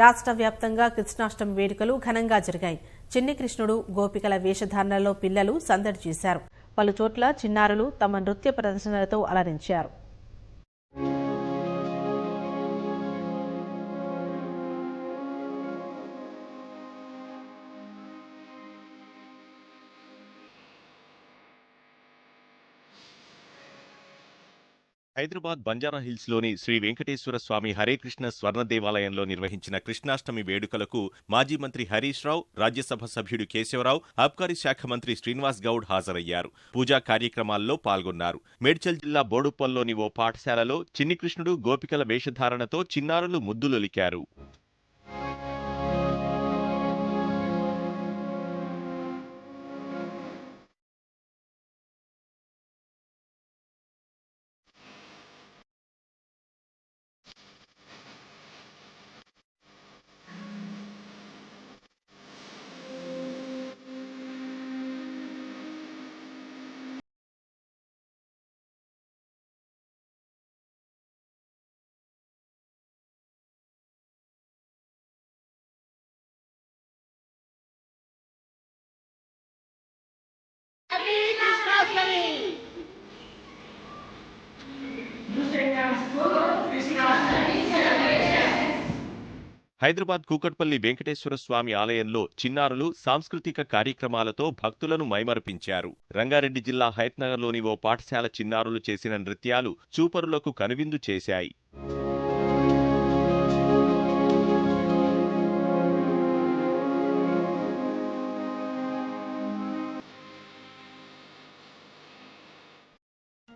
రాష్ట్ర వ్యాప్తంగా కృష్ణాష్టమి వేడుకలు ఘనంగా జరిగాయి. చిన్ని కృష్ణుడు, గోపికల వేషధారణలో పిల్లలు సందడి చేశారు. పలు చోట్ల చిన్నారులు తమ నృత్య ప్రదర్శనలతో అలరించారు. హైదరాబాద్ బంజారాహిల్స్లోని శ్రీ వెంకటేశ్వర స్వామి హరేకృష్ణ స్వర్ణ దేవాలయంలో నిర్వహించిన కృష్ణాష్టమి వేడుకలకు మాజీ మంత్రి హరీష్ రావు, రాజ్యసభ సభ్యుడు కేశవరావు, ఆబ్కారీ శాఖ మంత్రి శ్రీనివాస్ గౌడ్ హాజరయ్యారు. పూజా కార్యక్రమాల్లో పాల్గొన్నారు. మేడ్చల్ జిల్లా బోడుప్పల్లోని ఓ పాఠశాలలో చిన్ని కృష్ణుడు, గోపికల వేషధారణతో చిన్నారులు ముద్దులొలికారు. హైదరాబాద్ కూకట్పల్లి వెంకటేశ్వర స్వామి ఆలయంలో చిన్నారులు సాంస్కృతిక కార్యక్రమాలతో భక్తులను మైమరపించారు. రంగారెడ్డి జిల్లా హయత్నగర్లోని ఓ పాఠశాల చిన్నారులు చేసిన నృత్యాలు చూపరులకు కనువిందు చేశాయి.